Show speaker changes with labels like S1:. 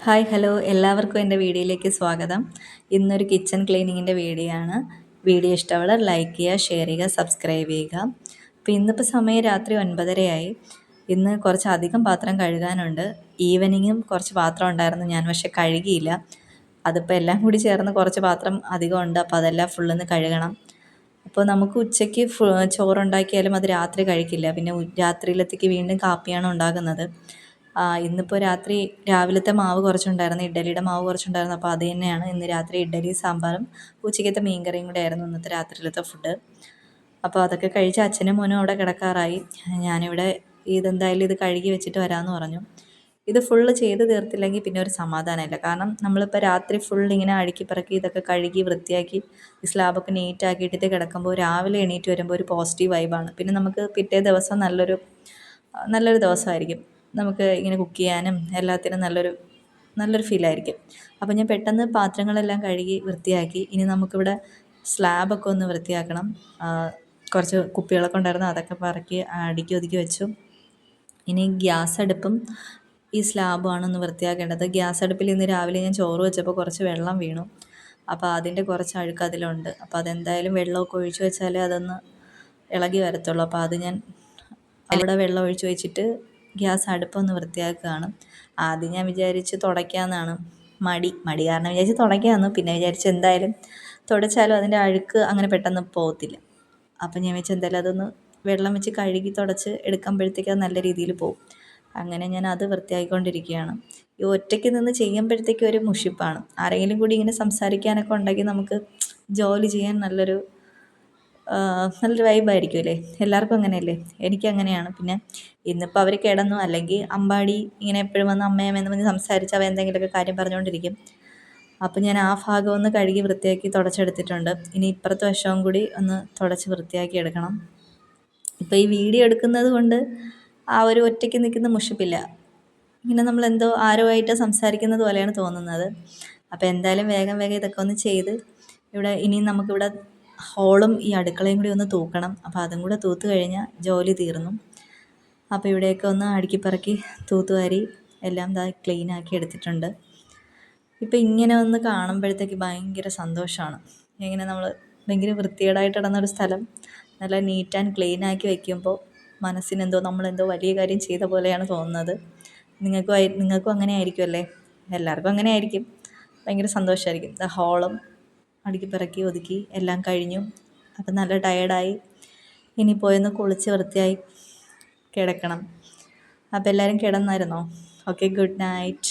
S1: Hi hello എല്ലാവർക്കും എൻ്റെ വീഡിയോയിലേക്ക് സ്വാഗതം. ഇന്നൊരു കിച്ചൺ ക്ലീനിങ്ങിൻ്റെ വീഡിയോ ആണ്. വീഡിയോ ഇഷ്ടമുള്ളവർ ലൈക്ക് ചെയ്യുക, ഷെയർ ചെയ്യുക, സബ്സ്ക്രൈബ് ചെയ്യുക. അപ്പോൾ ഇന്നിപ്പോൾ സമയം രാത്രി 9:30 ഇന്ന് കുറച്ചധികം പാത്രം കഴുകാനുണ്ട്. ഈവനിങ്ങും കുറച്ച് പാത്രം ഉണ്ടായിരുന്നു, ഞാൻ പക്ഷെ കഴുകിയില്ല. അതിപ്പോൾ എല്ലാം കൂടി ചേർന്ന് കുറച്ച് പാത്രം അധികം ഉണ്ട്, അപ്പോൾ അതെല്ലാം ഫുള്ളൊന്ന് കഴുകണം. അപ്പോൾ നമുക്ക് ഉച്ചയ്ക്ക് ചോറുണ്ടാക്കിയാലും അത് രാത്രി കഴിക്കില്ല, പിന്നെ രാത്രിയിലത്തേക്ക് വീണ്ടും കാപ്പിയാണ് ഉണ്ടാകുന്നത്. ഇന്നിപ്പോൾ രാവിലത്തെ മാവ് കുറച്ചുണ്ടായിരുന്നു, ഇഡ്ഡലിയുടെ മാവ് കുറച്ചുണ്ടായിരുന്നു. അപ്പോൾ അത് തന്നെയാണ് ഇന്ന് രാത്രി ഇഡ്ഡലി സാമ്പാറും ഉച്ചയ്ക്കത്തെ മീൻകറിയും കൂടെ ആയിരുന്നു ഇന്നത്തെ രാത്രിയിലത്തെ ഫുഡ്. അപ്പോൾ അതൊക്കെ കഴിച്ച് അച്ഛനും മോനും അവിടെ കിടക്കാറായി. ഞാനിവിടെ ഇതെന്തായാലും ഇത് കഴുകി വെച്ചിട്ട് വരാമെന്ന് പറഞ്ഞു. ഇത് ഫുള്ള് ചെയ്ത് തീർത്തില്ലെങ്കിൽ പിന്നെ ഒരു സമാധാനമില്ല. കാരണം നമ്മളിപ്പോൾ രാത്രി ഫുൾ ഇങ്ങനെ അടുക്കി പറക്കി ഇതൊക്കെ കഴുകി വൃത്തിയാക്കി ഈ സ്ലാബൊക്കെ നീറ്റാക്കിയിട്ട് കിടക്കുമ്പോൾ രാവിലെ എണീറ്റ് വരുമ്പോൾ ഒരു പോസിറ്റീവ് വൈബാണ്. പിന്നെ നമുക്ക് പിറ്റേ ദിവസം നല്ലൊരു ദിവസമായിരിക്കും. നമുക്ക് ഇങ്ങനെ കുക്ക് ചെയ്യാനും എല്ലാത്തിനും നല്ലൊരു ഫീലായിരിക്കും. അപ്പോൾ ഞാൻ പെട്ടെന്ന് പാത്രങ്ങളെല്ലാം കഴുകി വൃത്തിയാക്കി. ഇനി നമുക്കിവിടെ സ്ലാബൊക്കെ ഒന്ന് വൃത്തിയാക്കണം. കുറച്ച് കുപ്പികളൊക്കെ ഉണ്ടായിരുന്നു, അതൊക്കെ പറക്കി അടുക്കി ഒതുക്കി വെച്ചു. ഇനി ഗ്യാസ് അടുപ്പും ഈ സ്ലാബുമാണ് ഒന്ന് വൃത്തിയാക്കേണ്ടത്. ഗ്യാസ് അടുപ്പിൽ ഇന്ന് രാവിലെ ഞാൻ ചോറ് വെച്ചപ്പോൾ കുറച്ച് വെള്ളം വീണു. അപ്പോൾ അതിൻ്റെ കുറച്ച് അഴുക്ക് അതിലുണ്ട്. അപ്പോൾ അതെന്തായാലും വെള്ളമൊക്കെ ഒഴിച്ച് വെച്ചാലേ അതൊന്ന് ഇളകി വരത്തുള്ളൂ. അപ്പോൾ അത് ഞാൻ അവിടെ വെള്ളം ഒഴിച്ച് വെച്ചിട്ട് ഗ്യാസ് അടുപ്പൊന്ന് വൃത്തിയാക്കുകയാണ്. ആദ്യം ഞാൻ വിചാരിച്ച് തുടയ്ക്കാമെന്നാണ്. മടി കാരണം വിചാരിച്ച് തുടയ്ക്കാമെന്ന്. പിന്നെ വിചാരിച്ച് എന്തായാലും തുടച്ചാലും അതിൻ്റെ അഴുക്ക് അങ്ങനെ പെട്ടെന്ന് പോകത്തില്ല. അപ്പം ഞാൻ വെച്ച് എന്തായാലും അതൊന്ന് വെള്ളം വെച്ച് കഴുകി തുടച്ച് എടുക്കുമ്പോഴത്തേക്ക് അത് നല്ല രീതിയിൽ പോകും. അങ്ങനെ ഞാൻ അത് വൃത്തിയാക്കിക്കൊണ്ടിരിക്കുകയാണ്. ഈ ഒറ്റയ്ക്ക് നിന്ന് ചെയ്യുമ്പോഴത്തേക്ക് ഒരു മുഷിപ്പാണ്. ആരെങ്കിലും കൂടി ഇങ്ങനെ സംസാരിക്കാനൊക്കെ ഉണ്ടെങ്കിൽ നമുക്ക് ജോലി ചെയ്യാൻ നല്ലൊരു വൈബായിരിക്കും അല്ലേ? എല്ലാവർക്കും അങ്ങനെയല്ലേ? എനിക്കങ്ങനെയാണ്. പിന്നെ ഇന്നിപ്പോൾ അവർ കിടന്നു, അല്ലെങ്കിൽ അമ്പാടി ഇങ്ങനെ എപ്പോഴും വന്ന് അമ്മയമ്മയെന്ന് പറഞ്ഞ് സംസാരിച്ച് അവ എന്തെങ്കിലുമൊക്കെ കാര്യം പറഞ്ഞുകൊണ്ടിരിക്കും. അപ്പം ഞാൻ ആ ഭാഗം ഒന്ന് കഴുകി വൃത്തിയാക്കി തുടച്ചെടുത്തിട്ടുണ്ട്. ഇനി ഇപ്പുറത്തെ വശവും കൂടി ഒന്ന് തുടച്ച് വൃത്തിയാക്കി എടുക്കണം. ഇപ്പോൾ ഈ വീഡിയോ എടുക്കുന്നത് കൊണ്ട് ആ ഒരു ഒറ്റയ്ക്ക് നിൽക്കുന്ന മുഷിപ്പില്ല. ഇങ്ങനെ നമ്മളെന്തോ ആരുമായിട്ട് സംസാരിക്കുന്നത് പോലെയാണ് തോന്നുന്നത്. അപ്പോൾ എന്തായാലും വേഗം ഇതൊക്കെ ഒന്ന് ചെയ്ത് ഇനി നമുക്കിവിടെ ഹോളും ഈ അടുക്കളയും കൂടി ഒന്ന് തൂക്കണം. അപ്പോൾ അതും കൂടെ തൂത്ത് കഴിഞ്ഞാൽ ജോലി തീർന്നു. അപ്പോൾ ഇവിടെയൊക്കെ ഒന്ന് അടുക്കിപ്പറക്കി തൂത്തുവാരി എല്ലാം ക്ലീനാക്കി എടുത്തിട്ടുണ്ട്. ഇപ്പോൾ ഇങ്ങനെ ഒന്ന് കാണുമ്പോഴത്തേക്ക് ഭയങ്കര സന്തോഷമാണ്. ഇങ്ങനെ നമ്മൾ ഭയങ്കര വൃത്തികേടായിട്ട് കിടന്നൊരു സ്ഥലം നല്ല നീറ്റ് ആൻഡ് ക്ലീനാക്കി വയ്ക്കുമ്പോൾ മനസ്സിനെന്തോ നമ്മളെന്തോ വലിയ കാര്യം ചെയ്ത പോലെയാണ് തോന്നുന്നത്. നിങ്ങൾക്കും അങ്ങനെ ആയിരിക്കും അല്ലേ? എല്ലാവർക്കും അങ്ങനെ ആയിരിക്കും. ഭയങ്കര സന്തോഷമായിരിക്കും. ഹോളും അടുക്കിപ്പിറക്കി ഒതുക്കി എല്ലാം കഴിഞ്ഞു. അപ്പം നല്ല ടയേർഡായി. ഇനി പോയൊന്ന് കുളിച്ച് വൃത്തിയായി കിടക്കണം. അപ്പോൾ എല്ലാവരും കിടന്നായിരുന്നോ? Okay, good night.